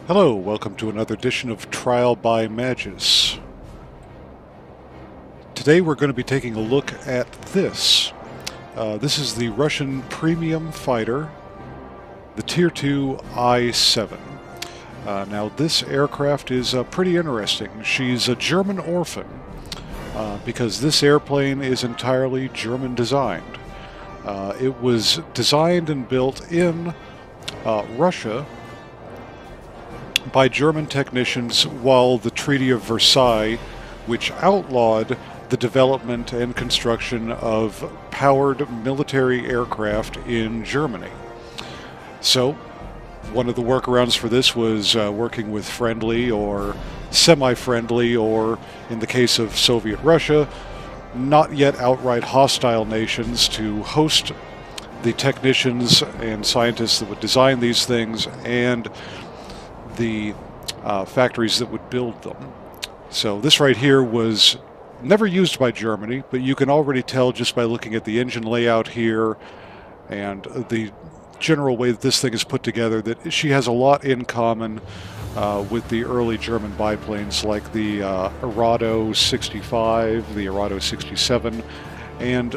Hello, welcome to another edition of Trial by Magus. Today we're going to be taking a look at this. This is the Russian premium fighter, the Tier 2 I-7. Now this aircraft is pretty interesting. She's a German Orphan because this airplane is entirely German designed. It was designed and built in Russia by German technicians while the Treaty of Versailles, which outlawed the development and construction of powered military aircraft in Germany. So, one of the workarounds for this was working with friendly or semi-friendly, or in the case of Soviet Russia, not yet outright hostile nations to host the technicians and scientists that would design these things and the factories that would build them. So this right here was never used by Germany, but you can already tell just by looking at the engine layout here and the general way that this thing is put together that she has a lot in common with the early German biplanes like the Arado 65, the Arado 67, and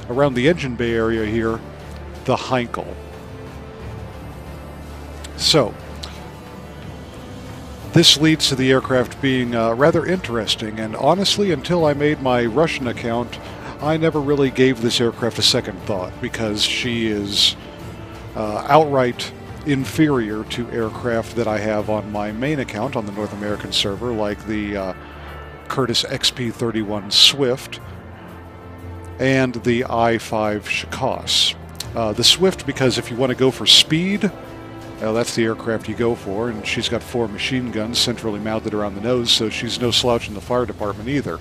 around the engine bay area here, the Heinkel. So, this leads to the aircraft being rather interesting, and honestly, until I made my Russian account, I never really gave this aircraft a second thought, because she is outright inferior to aircraft that I have on my main account on the North American server, like the Curtiss XP-31 Swift and the I-5 Shkas. The Swift, because if you want to go for speed, that's the aircraft you go for, and she's got 4 machine guns centrally mounted around the nose, so she's no slouch in the fire department either.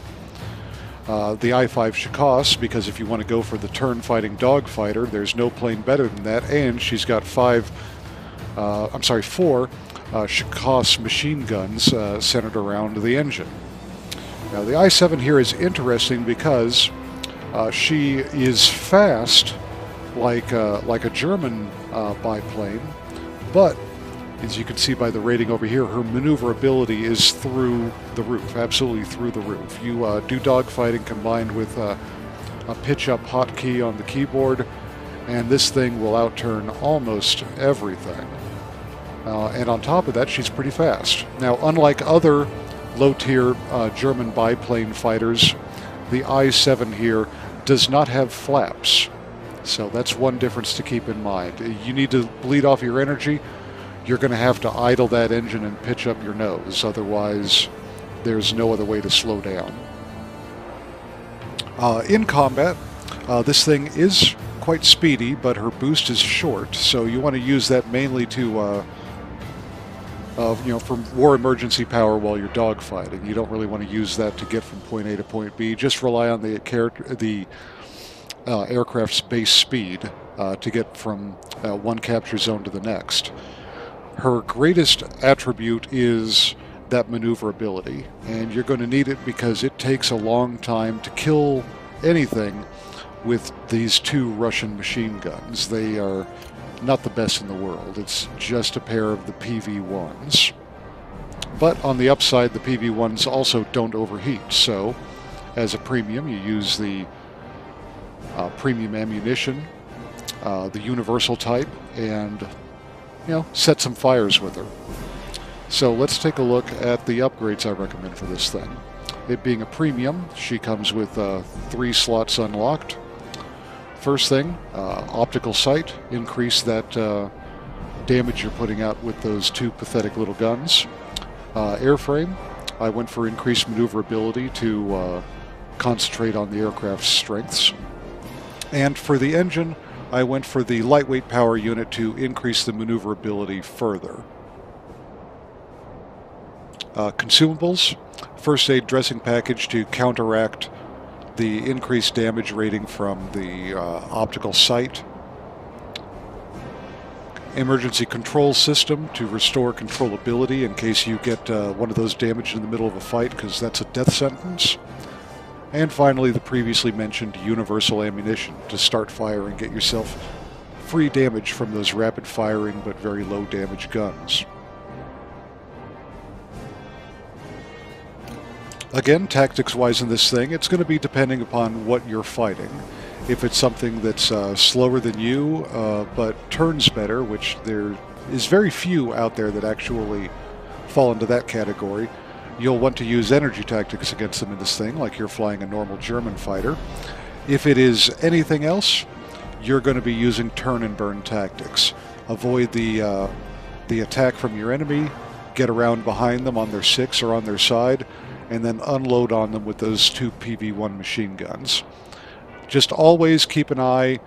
The I-5 Shkas, because if you want to go for the turn-fighting dogfighter, there's no plane better than that, and she's got 4 Shkas machine guns centered around the engine. Now the I-7 here is interesting because she is fast like a German biplane, but as you can see by the rating over here, her maneuverability is through the roof, absolutely through the roof. You do dogfighting combined with a pitch-up hotkey on the keyboard, and this thing will outturn almost everything. And on top of that, she's pretty fast. Now, unlike other low-tier German biplane fighters, the I-7 here does not have flaps. So that's one difference to keep in mind. You need to bleed off your energy. You're going to have to idle that engine and pitch up your nose. Otherwise, there's no other way to slow down. In combat, this thing is quite speedy, but her boost is short. So you want to use that mainly to, for war emergency power while you're dogfighting. You don't really want to use that to get from point A to point B. Just rely on the aircraft's base speed to get from one capture zone to the next. Her greatest attribute is that maneuverability, and you're going to need it because it takes a long time to kill anything with these 2 Russian machine guns. They are not the best in the world. It's just a pair of the PV-1s. But on the upside, the PV-1s also don't overheat, so as a premium, you use the premium ammunition, the universal type, and set some fires with her. So let's take a look at the upgrades I recommend for this thing. It being a premium, she comes with 3 slots unlocked. First thing, optical sight, increase that damage you're putting out with those 2 pathetic little guns. Airframe, I went for increased maneuverability to concentrate on the aircraft's strengths. And for the engine, I went for the lightweight power unit to increase the maneuverability further. Consumables, first aid dressing package to counteract the increased damage rating from the optical sight. Emergency control system to restore controllability in case you get one of those damaged in the middle of a fight, because that's a death sentence. And finally, the previously mentioned universal ammunition to start fire and get yourself free damage from those rapid firing but very low damage guns. Again, tactics-wise in this thing, it's going to be depending upon what you're fighting. If it's something that's slower than you, but turns better, which there is very few out there that actually fall into that category, you'll want to use energy tactics against them in this thing, like you're flying a normal German fighter. If it is anything else, you're going to be using turn and burn tactics. Avoid the attack from your enemy, get around behind them on their 6 or on their side, and then unload on them with those 2 PV-1 machine guns. Just always keep an eye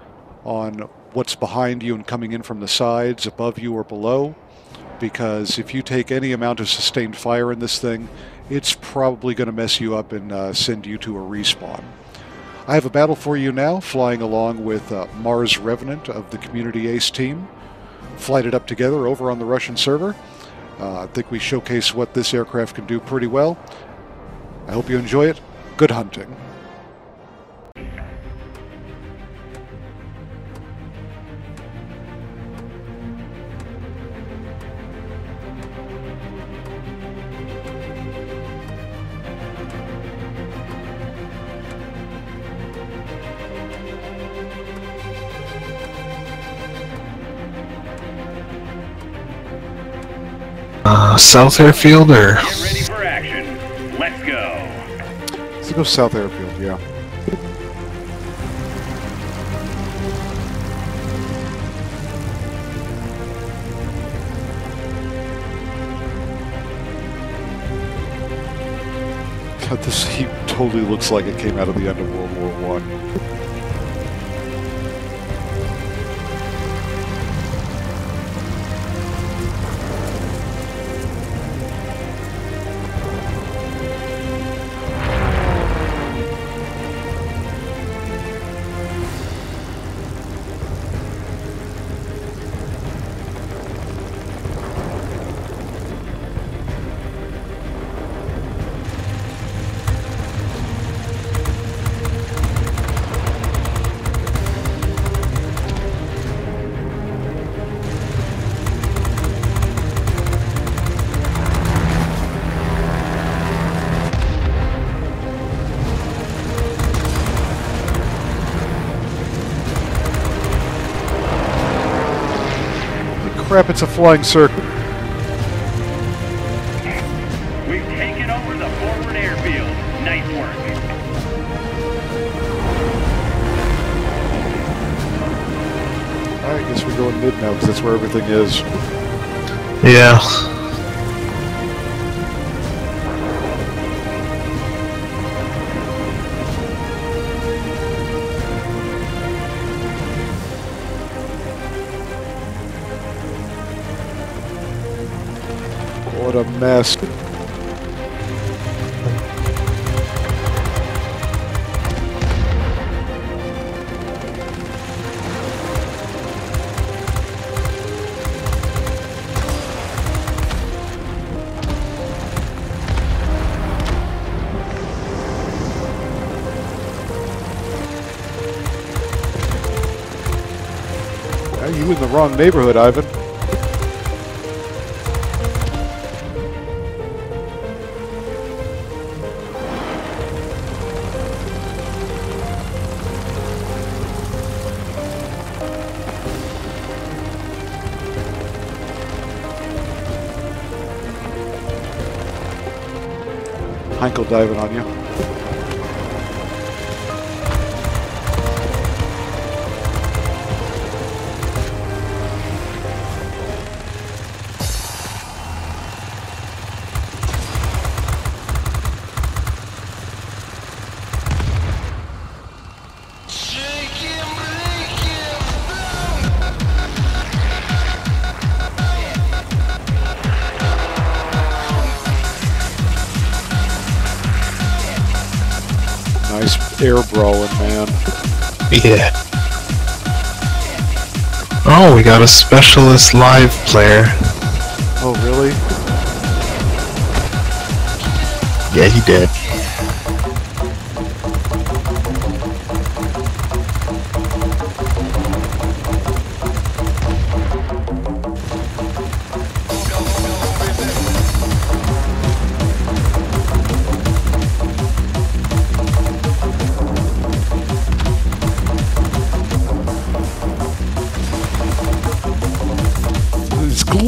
on what's behind you and coming in from the sides, above you or below, because if you take any amount of sustained fire in this thing, it's probably going to mess you up and send you to a respawn. I have a battle for you now, flying along with Mars Revenant of the Community Ace team. Flighted up together over on the Russian server. I think we showcase what this aircraft can do pretty well. I hope you enjoy it. Good hunting. South airfield or? Get ready for action. Let's go. Let's go south airfield, yeah. God, this heap totally looks like it came out of the end of World War I. Crap, it's a flying circle. We've taken over the forward airfield. Nice work. I guess we're going mid now because that's where everything is. Yeah. What a mess. Are you in the wrong neighborhood, Ivan? Heinkel diving on you. Nice air brawling, man. Yeah. Oh, we got a specialist live player. Oh, really? Yeah, he did.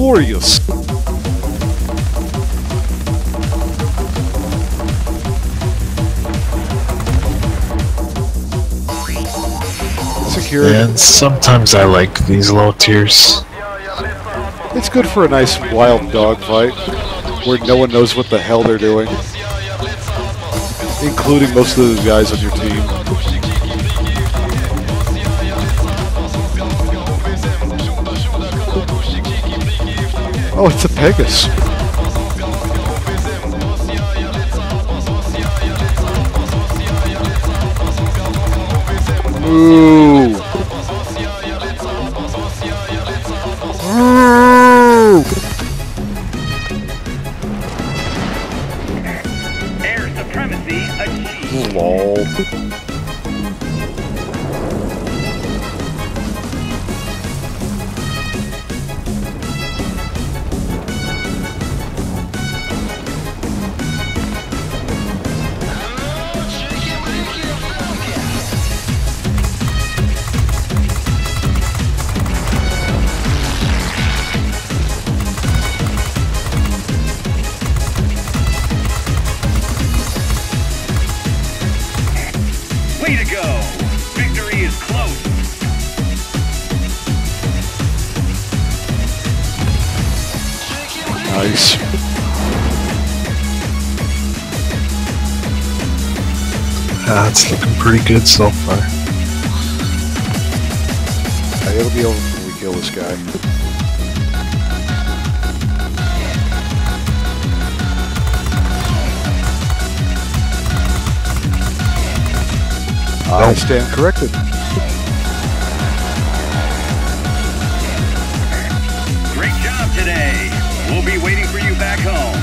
glorious. Secured. And sometimes I like these low tiers. It's good for a nice wild dogfight where no one knows what the hell they're doing, including most of the guys on your team. Oh, it's a Pegasus. Ooh. Ooh. Air supremacy achieved. Lol. Way to go! Victory is close. Nice. It's looking pretty good so far. It'll be over when we kill this guy. I stand corrected. Great job today. We'll be waiting for you back home.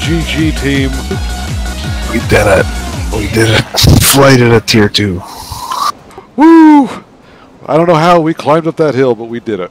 GG team. We did it. We did it. Flight at a tier 2. Woo! I don't know how we climbed up that hill, but we did it.